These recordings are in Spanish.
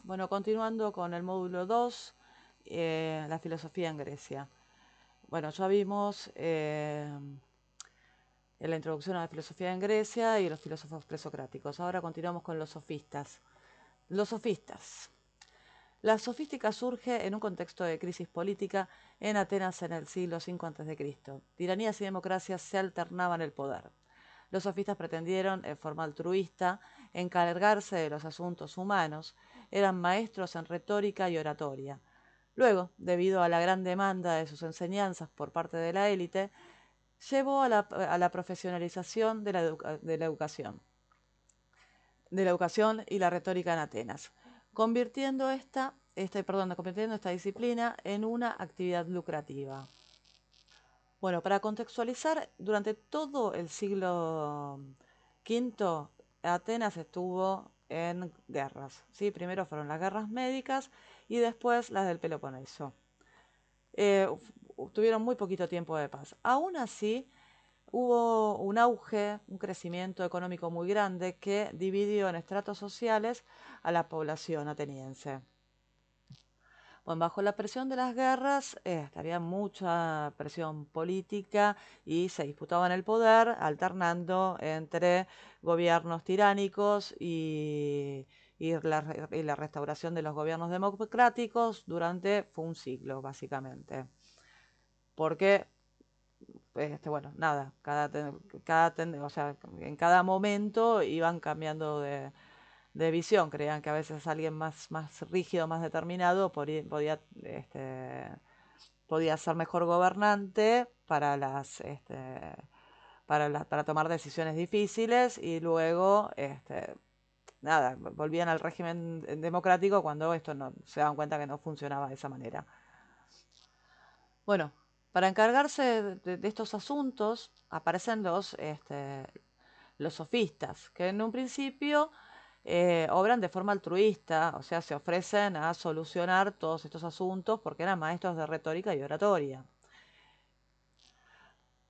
Bueno, continuando con el módulo 2, la filosofía en Grecia. Bueno, ya vimos en la introducción a la filosofía en Grecia y los filósofos presocráticos. Ahora continuamos con los sofistas. Los sofistas. La sofística surge en un contexto de crisis política en Atenas en el siglo V a.C. Tiranías y democracias se alternaban el poder. Los sofistas pretendieron, en forma altruista, encargarse de los asuntos humanos. Eran maestros en retórica y oratoria. Luego, debido a la gran demanda de sus enseñanzas por parte de la élite, llevó a la profesionalización de de la educación y la retórica en Atenas, convirtiendo esta disciplina en una actividad lucrativa. Bueno, para contextualizar, durante todo el siglo V, Atenas estuvo en guerras, ¿sí? Primero fueron las guerras médicas y después las del Peloponeso. Tuvieron muy poquito tiempo de paz. Aún así, hubo un auge, un crecimiento económico muy grande que dividió en estratos sociales a la población ateniense. Bueno, bajo la presión de las guerras había mucha presión política y se disputaban el poder alternando entre gobiernos tiránicos y la restauración de los gobiernos democráticos fue un siglo, básicamente. Porque bueno, nada, o sea, en cada momento iban cambiando de visión. Creían que a veces alguien más rígido, más determinado, podía ser mejor gobernante para tomar decisiones difíciles y luego, nada, volvían al régimen democrático cuando esto no se daban cuenta que no funcionaba de esa manera. Bueno, para encargarse de estos asuntos aparecen los sofistas, que en un principio obran de forma altruista, o sea, se ofrecen a solucionar todos estos asuntos porque eran maestros de retórica y oratoria.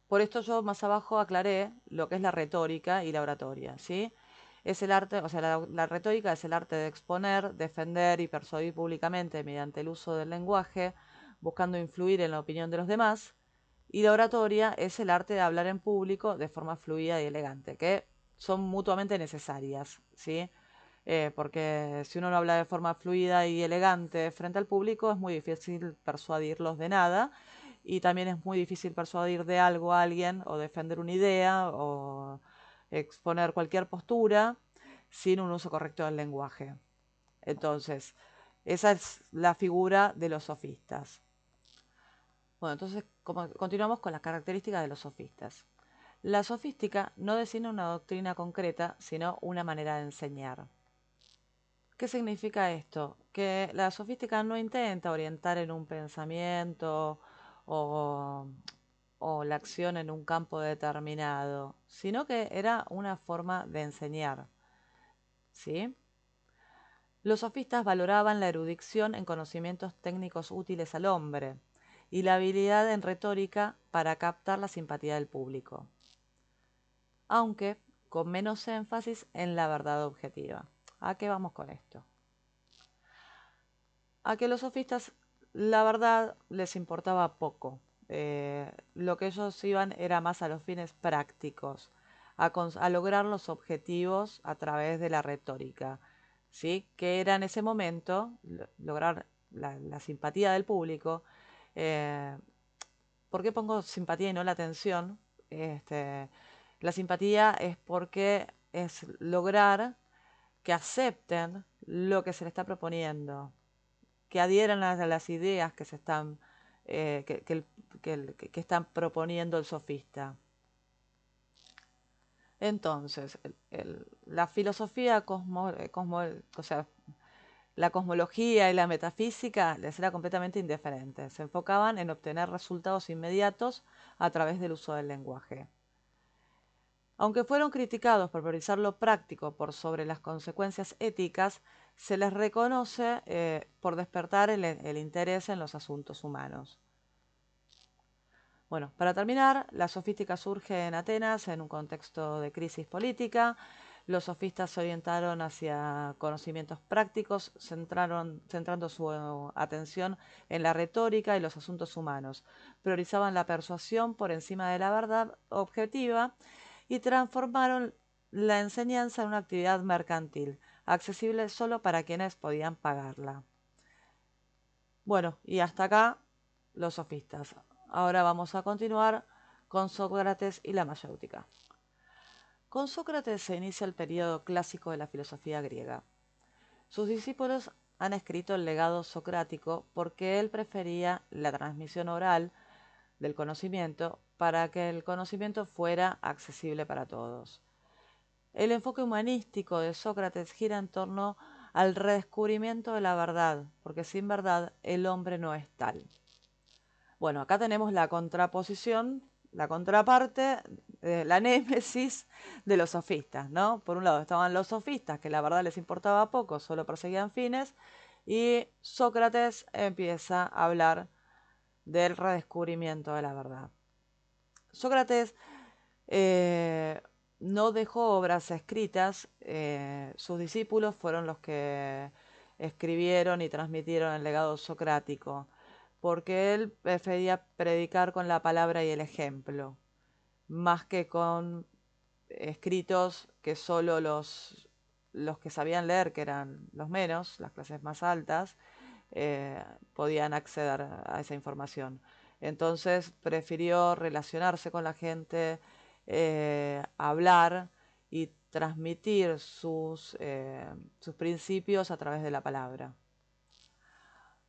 Por esto yo más abajo aclaré lo que es la retórica y la oratoria, ¿sí? Es el arte, o sea, la retórica es el arte de exponer, defender y persuadir públicamente mediante el uso del lenguaje, buscando influir en la opinión de los demás. Y la oratoria es el arte de hablar en público de forma fluida y elegante, que son mutuamente necesarias, ¿sí? Porque si uno no habla de forma fluida y elegante frente al público, es muy difícil persuadirlos de nada y también es muy difícil persuadir de algo a alguien o defender una idea o exponer cualquier postura sin un uso correcto del lenguaje. Entonces, esa es la figura de los sofistas. Bueno, entonces continuamos con las características de los sofistas. La sofística no designa una doctrina concreta, sino una manera de enseñar. ¿Qué significa esto? Que la sofística no intenta orientar en un pensamiento o, o la acción en un campo determinado, sino que era una forma de enseñar. ¿Sí? Los sofistas valoraban la erudición en conocimientos técnicos útiles al hombre y la habilidad en retórica para captar la simpatía del público, aunque con menos énfasis en la verdad objetiva. ¿A qué vamos con esto? A que los sofistas la verdad les importaba poco. Lo que ellos iban era más a los fines prácticos, a lograr los objetivos a través de la retórica, ¿sí? Que era en ese momento lograr la simpatía del público. Eh, ¿Por qué pongo simpatía y no la atención? La simpatía es porque es lograr que acepten lo que se le está proponiendo, que adhieran a las ideas que se están que están proponiendo el sofista. Entonces, la filosofía o sea, la cosmología y la metafísica les era completamente indiferente. Se enfocaban en obtener resultados inmediatos a través del uso del lenguaje. Aunque fueron criticados por priorizar lo práctico por sobre las consecuencias éticas, se les reconoce por despertar el interés en los asuntos humanos. Bueno, para terminar, la sofística surge en Atenas en un contexto de crisis política. Los sofistas se orientaron hacia conocimientos prácticos, centrando su atención en la retórica y los asuntos humanos. Priorizaban la persuasión por encima de la verdad objetiva y transformaron la enseñanza en una actividad mercantil, accesible solo para quienes podían pagarla. Bueno, y hasta acá los sofistas. Ahora vamos a continuar con Sócrates y la mayéutica. Con Sócrates se inicia el periodo clásico de la filosofía griega. Sus discípulos han escrito el legado socrático porque él prefería la transmisión oral del conocimiento para que el conocimiento fuera accesible para todos. El enfoque humanístico de Sócrates gira en torno al redescubrimiento de la verdad, porque sin verdad el hombre no es tal. Bueno, acá tenemos la contraposición, la contraparte, la némesis de los sofistas, ¿no? Por un lado estaban los sofistas, que la verdad les importaba poco, solo perseguían fines, y Sócrates empieza a hablar del redescubrimiento de la verdad. Sócrates no dejó obras escritas, sus discípulos fueron los que escribieron y transmitieron el legado socrático, porque él prefería predicar con la palabra y el ejemplo, más que con escritos que solo los que sabían leer, que eran los menos, las clases más altas, podían acceder a esa información. Entonces prefirió relacionarse con la gente, hablar y transmitir sus principios a través de la palabra.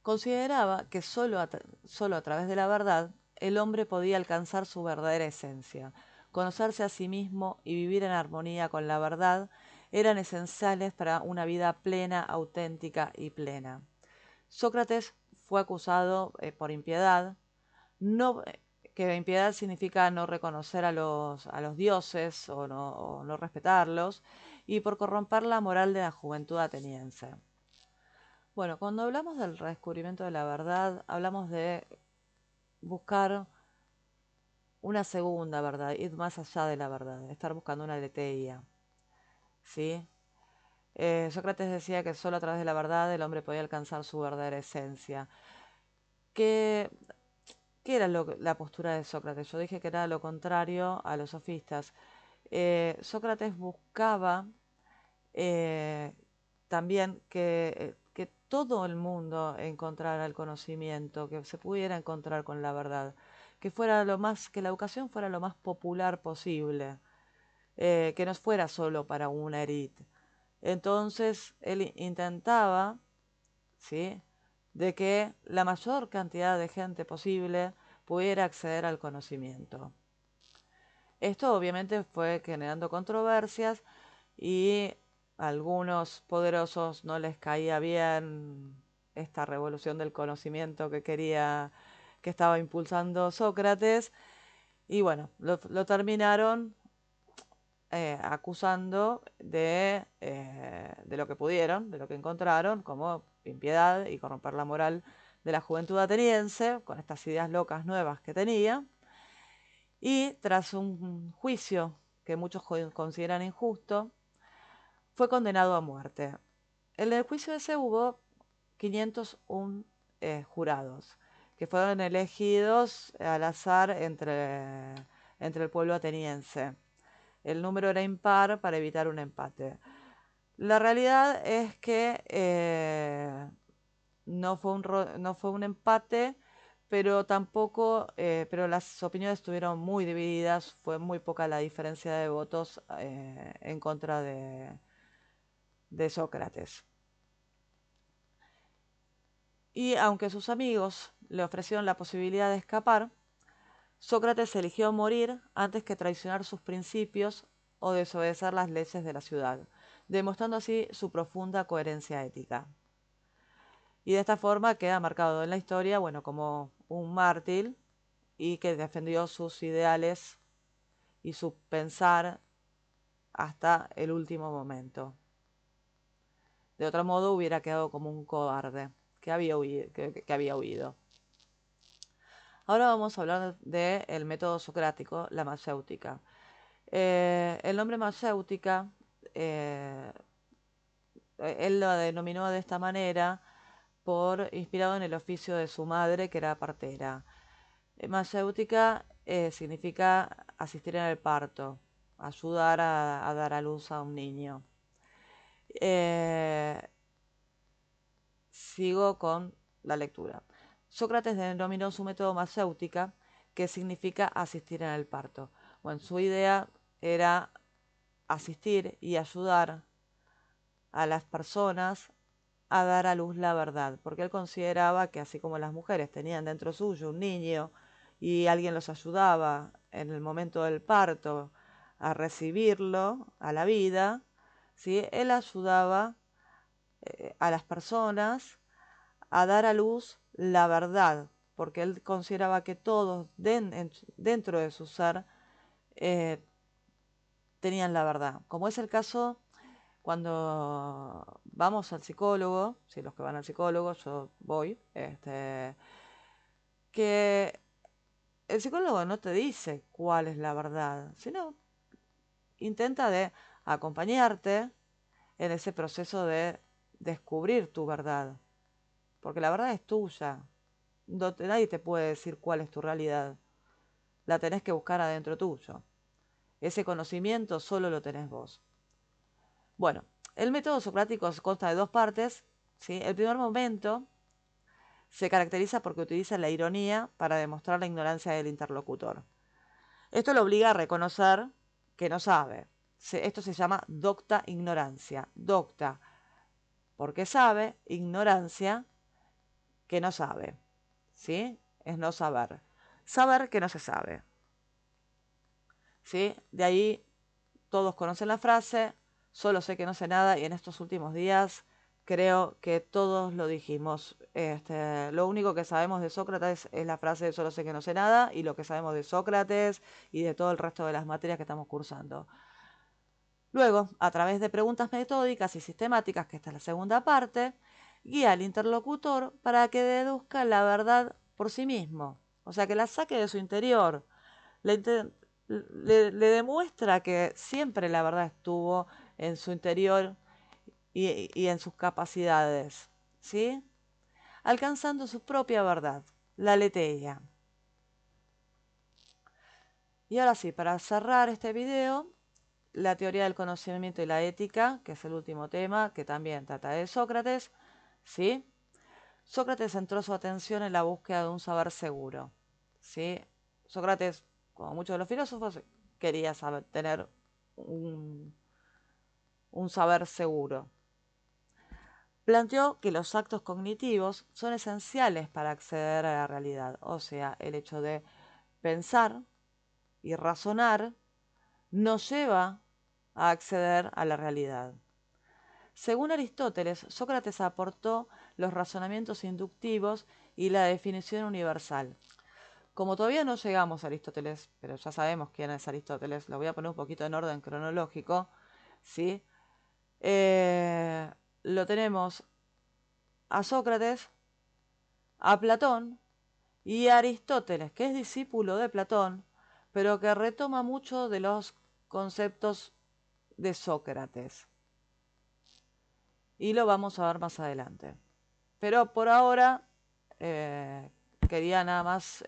Consideraba que solo a través de la verdad el hombre podía alcanzar su verdadera esencia. Conocerse a sí mismo y vivir en armonía con la verdad eran esenciales para una vida plena, auténtica y plena. Sócrates fue acusado por impiedad, no, que impiedad significa no reconocer a los dioses o no respetarlos, y por corromper la moral de la juventud ateniense. Bueno, cuando hablamos del redescubrimiento de la verdad, hablamos de buscar una segunda verdad, ir más allá de la verdad, estar buscando una aletheia, ¿sí? Sócrates decía que solo a través de la verdad el hombre podía alcanzar su verdadera esencia. ¿Qué, qué era la postura de Sócrates? Yo dije que era lo contrario a los sofistas. Sócrates buscaba eh, también que todo el mundo encontrara el conocimiento, que se pudiera encontrar con la verdad, que la educación fuera lo más popular posible, que no fuera solo para una élite. Entonces él intentaba, ¿sí?, de que la mayor cantidad de gente posible pudiera acceder al conocimiento. Esto obviamente fue generando controversias y a algunos poderosos no les caía bien esta revolución del conocimiento que estaba impulsando Sócrates, y bueno, lo terminaron acusando de lo que pudieron, de lo que encontraron, como impiedad y corromper la moral de la juventud ateniense, con estas ideas locas nuevas que tenía. Y tras un juicio que muchos consideran injusto, fue condenado a muerte. En el juicio ese hubo 501 jurados, que fueron elegidos al azar entre el pueblo ateniense. El número era impar para evitar un empate. La realidad es que no fue un empate, pero tampoco, pero las opiniones estuvieron muy divididas, fue muy poca la diferencia de votos en contra de Sócrates. Y aunque sus amigos le ofrecieron la posibilidad de escapar, Sócrates eligió morir antes que traicionar sus principios o desobedecer las leyes de la ciudad, demostrando así su profunda coherencia ética. Y de esta forma queda marcado en la historia, bueno, como un mártir y que defendió sus ideales y su pensar hasta el último momento. De otro modo hubiera quedado como un cobarde que había huido. Ahora vamos a hablar del método socrático, la mayéutica. El nombre mayéutica eh, él lo denominó de esta manera inspirado en el oficio de su madre, que era partera. Mayéutica significa asistir en el parto, ayudar a dar a luz a un niño. Sigo con la lectura. Sócrates denominó su método mayéutica, que significa asistir en el parto. Bueno, su idea era asistir y ayudar a las personas a dar a luz la verdad, porque él consideraba que así como las mujeres tenían dentro suyo un niño y alguien los ayudaba en el momento del parto a recibirlo a la vida, ¿sí? Él ayudaba a las personas a dar a luz la verdad, porque él consideraba que todos dentro de su ser eh, tenían la verdad, como es el caso cuando vamos al psicólogo, si los que van al psicólogo, yo voy, que el psicólogo no te dice cuál es la verdad, sino intenta de acompañarte en ese proceso de descubrir tu verdad, porque la verdad es tuya, nadie te puede decir cuál es tu realidad, la tenés que buscar adentro tuyo, ese conocimiento solo lo tenés vos. Bueno, el método socrático consta de dos partes, ¿sí? El primer momento se caracteriza porque utiliza la ironía para demostrar la ignorancia del interlocutor. Esto lo obliga a reconocer que no sabe. Esto se llama docta ignorancia. Docta porque sabe, ignorancia que no sabe. ¿Sí? Es no saber. Saber que no se sabe. ¿Sí? De ahí todos conocen la frase, solo sé que no sé nada, y en estos últimos días creo que todos lo dijimos. Lo único que sabemos de Sócrates es la frase de solo sé que no sé nada, y lo que sabemos de Sócrates y de todo el resto de las materias que estamos cursando. Luego, a través de preguntas metódicas y sistemáticas, que esta es la segunda parte, guía al interlocutor para que deduzca la verdad por sí mismo, o sea, que la saque de su interior. Le, le demuestra que siempre la verdad estuvo en su interior y en sus capacidades, ¿sí? Alcanzando su propia verdad, la aletheia. Y ahora sí, para cerrar este video, la teoría del conocimiento y la ética, que es el último tema, que también trata de Sócrates, ¿sí? Sócrates centró su atención en la búsqueda de un saber seguro, ¿sí? Sócrates, como muchos de los filósofos, quería tener un, un saber seguro. Planteó que los actos cognitivos son esenciales para acceder a la realidad, o sea, el hecho de pensar y razonar nos lleva a acceder a la realidad. Según Aristóteles, Sócrates aportó los razonamientos inductivos y la definición universal. Como todavía no llegamos a Aristóteles, pero ya sabemos quién es Aristóteles, lo voy a poner un poquito en orden cronológico, ¿sí? Lo tenemos a Sócrates, a Platón y a Aristóteles, que es discípulo de Platón, pero que retoma mucho de los conceptos de Sócrates. Y lo vamos a ver más adelante. Pero por ahora quería nada más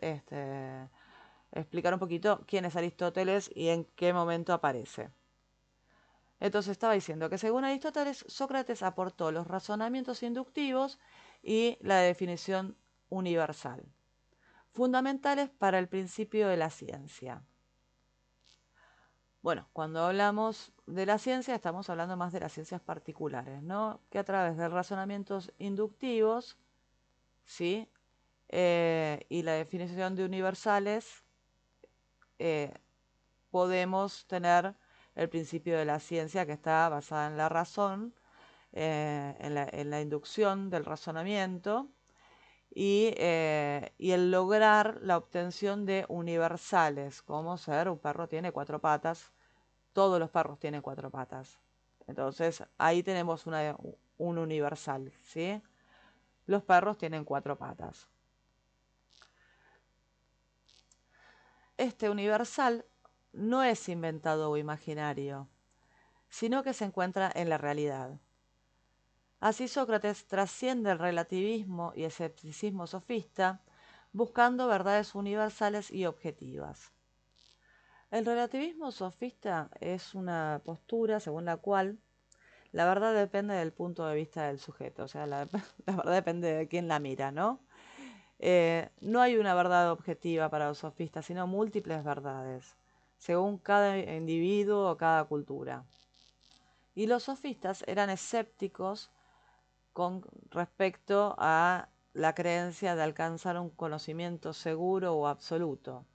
explicar un poquito quién es Aristóteles y en qué momento aparece. Entonces estaba diciendo que según Aristóteles, Sócrates aportó los razonamientos inductivos y la definición universal, fundamentales para el principio de la ciencia. Bueno, cuando hablamos de la ciencia estamos hablando más de las ciencias particulares, ¿no? Que a través de razonamientos inductivos, ¿sí? Y la definición de universales, eh, podemos tener el principio de la ciencia, que está basada en la razón, en la inducción del razonamiento y el lograr la obtención de universales, como ser un perro tiene cuatro patas, todos los perros tienen cuatro patas. Entonces ahí tenemos un universal, ¿sí? Los perros tienen cuatro patas. Este universal no es inventado o imaginario, sino que se encuentra en la realidad. Así Sócrates trasciende el relativismo y escepticismo sofista, buscando verdades universales y objetivas. El relativismo sofista es una postura según la cual la verdad depende del punto de vista del sujeto, o sea, la verdad depende de quién la mira, ¿no? No hay una verdad objetiva para los sofistas, sino múltiples verdades, según cada individuo o cada cultura. Y los sofistas eran escépticos con respecto a la creencia de alcanzar un conocimiento seguro o absoluto,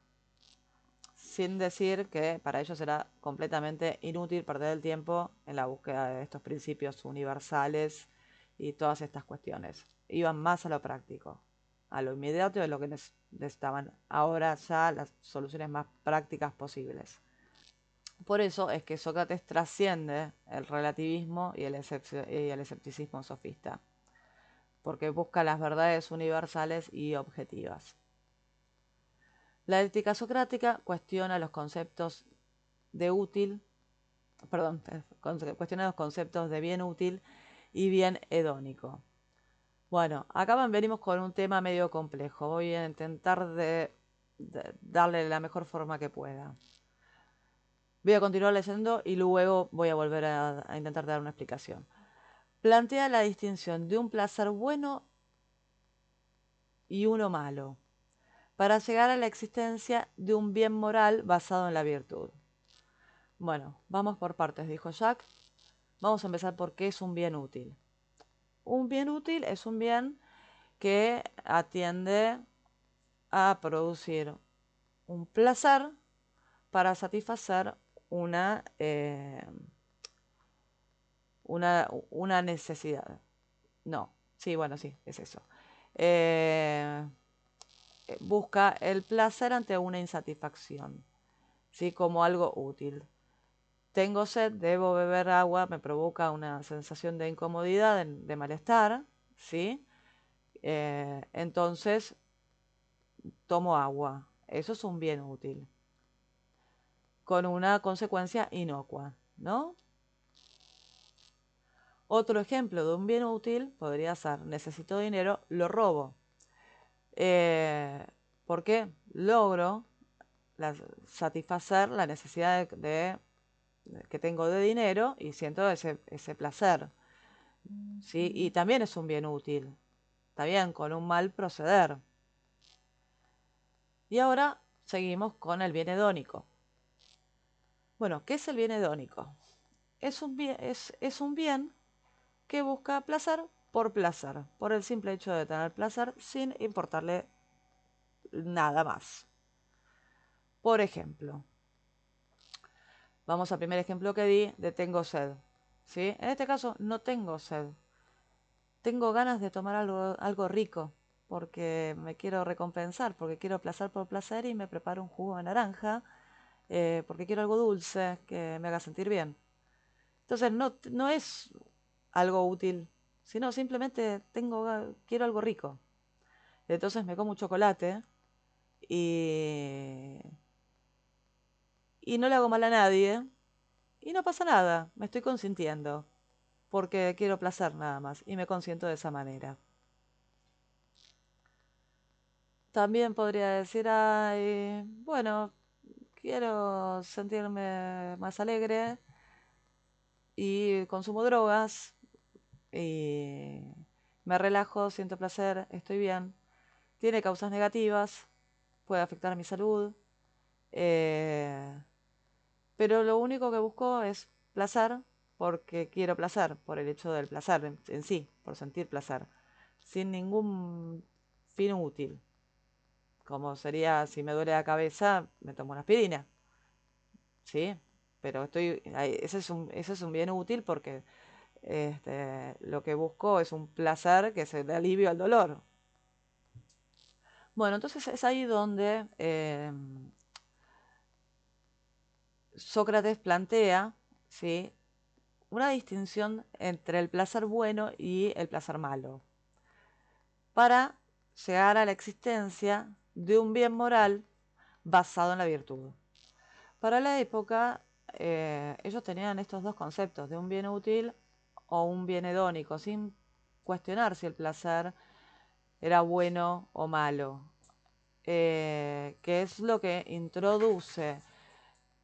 sin decir que para ellos era completamente inútil perder el tiempo en la búsqueda de estos principios universales y todas estas cuestiones. Iban más a lo práctico, a lo inmediato de lo que necesitaban ahora ya las soluciones más prácticas posibles. Por eso es que Sócrates trasciende el relativismo y el escepticismo sofista, porque busca las verdades universales y objetivas. La ética socrática cuestiona los conceptos de útil, cuestiona los conceptos de bien útil y bien hedónico. Bueno, acá venimos con un tema medio complejo. Voy a intentar de darle la mejor forma que pueda. Voy a continuar leyendo y luego voy a volver a intentar dar una explicación. Plantea la distinción de un placer bueno y uno malo, para llegar a la existencia de un bien moral basado en la virtud. Bueno, vamos por partes, dijo Jack. Vamos a empezar por qué es un bien útil. Un bien útil es un bien que atiende a producir un placer para satisfacer una, una necesidad. No, sí, bueno, sí, es eso. Busca el placer ante una insatisfacción, ¿sí? Como algo útil. Tengo sed, debo beber agua, me provoca una sensación de incomodidad, de malestar, ¿sí? Entonces tomo agua. Eso es un bien útil, con una consecuencia inocua, ¿no? Otro ejemplo de un bien útil podría ser, necesito dinero, lo robo. Porque logro satisfacer la necesidad que tengo de dinero y siento ese placer. ¿Sí? Y también es un bien útil. Está bien, con un mal proceder. Y ahora seguimos con el bien hedónico. Bueno, ¿qué es el bien hedónico? Es un bien que busca placer, por el simple hecho de tener placer sin importarle nada más. Por ejemplo, vamos al primer ejemplo que di de tengo sed. ¿Sí? En este caso no tengo sed. Tengo ganas de tomar algo rico porque me quiero recompensar, porque quiero placer por placer y me preparo un jugo de naranja, porque quiero algo dulce que me haga sentir bien. Entonces no es algo útil, sino simplemente quiero algo rico. Entonces me como un chocolate y, y no le hago mal a nadie y no pasa nada, me estoy consintiendo porque quiero placer nada más y me consiento de esa manera. También podría decir, ay, bueno, quiero sentirme más alegre y consumo drogas y me relajo, siento placer, estoy bien. Tiene causas negativas, puede afectar a mi salud, eh, pero lo único que busco es placer porque quiero placer, por el hecho del placer en sí, por sentir placer, sin ningún fin útil. Como sería, si me duele la cabeza, me tomo una aspirina, ¿sí? Pero ese es un bien útil porque lo que busco es un placer que es el alivio al dolor. Bueno, entonces es ahí donde Sócrates plantea, ¿sí?, una distinción entre el placer bueno y el placer malo, para llegar a la existencia de un bien moral basado en la virtud. Para la época, ellos tenían estos dos conceptos de un bien útil o un bien hedónico, sin cuestionar si el placer era bueno o malo, que es lo que introduce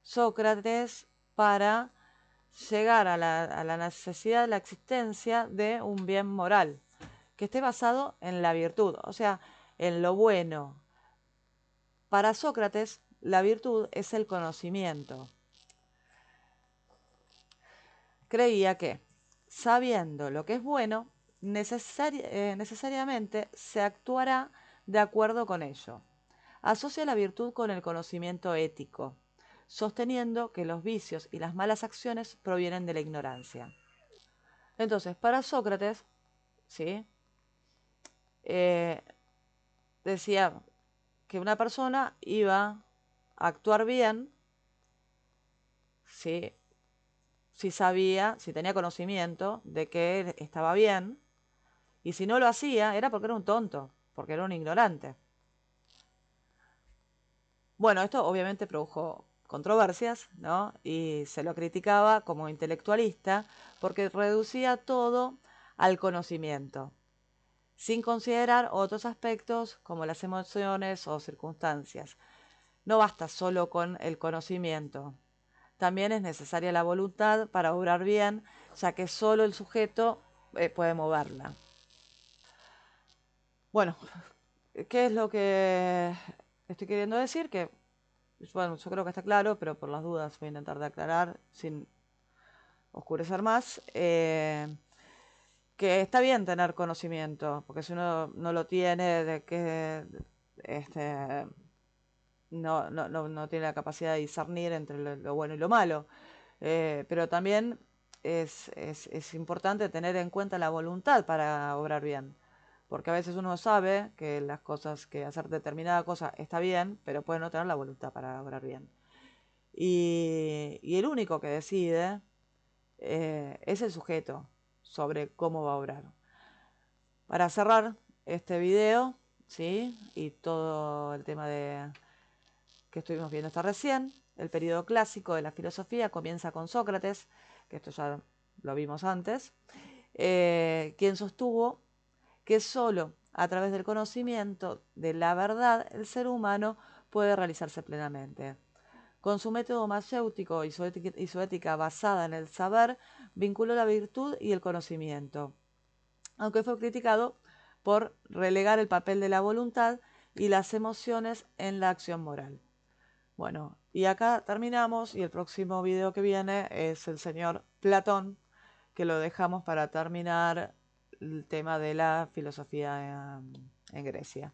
Sócrates para llegar a la necesidad de la existencia de un bien moral que esté basado en la virtud, o sea, en lo bueno. Para Sócrates, la virtud es el conocimiento. Creía que, sabiendo lo que es bueno, necesariamente se actuará de acuerdo con ello. Asocia la virtud con el conocimiento ético, sosteniendo que los vicios y las malas acciones provienen de la ignorancia. Entonces, para Sócrates, ¿sí? Eh, decía que una persona iba a actuar bien si, si sabía, si tenía conocimiento de que estaba bien, y si no lo hacía era porque era un tonto, porque era un ignorante. Bueno, esto obviamente produjo controversias, ¿no? Y se lo criticaba como intelectualista porque reducía todo al conocimiento, sin considerar otros aspectos como las emociones o circunstancias. No basta solo con el conocimiento, también es necesaria la voluntad para obrar bien, ya que solo el sujeto puede moverla. Bueno, ¿qué es lo que estoy queriendo decir? Que, bueno, yo creo que está claro, pero por las dudas voy a intentar de aclarar sin oscurecer más. Que está bien tener conocimiento, porque si uno no lo tiene, de que no tiene la capacidad de discernir entre lo bueno y lo malo. Pero también es importante tener en cuenta la voluntad para obrar bien. Porque a veces uno sabe que las cosas, que hacer determinada cosa está bien, pero puede no tener la voluntad para obrar bien. Y el único que decide es el sujeto sobre cómo va a obrar. Para cerrar este video, ¿sí? Y todo el tema que estuvimos viendo hasta recién, el periodo clásico de la filosofía comienza con Sócrates, que esto ya lo vimos antes, quien sostuvo que solo a través del conocimiento de la verdad el ser humano puede realizarse plenamente. Con su método macéutico y su ética basada en el saber, vinculó la virtud y el conocimiento, aunque fue criticado por relegar el papel de la voluntad y las emociones en la acción moral. Bueno, y acá terminamos y el próximo video que viene es el señor Platón, que lo dejamos para terminar el tema de la filosofía en Grecia.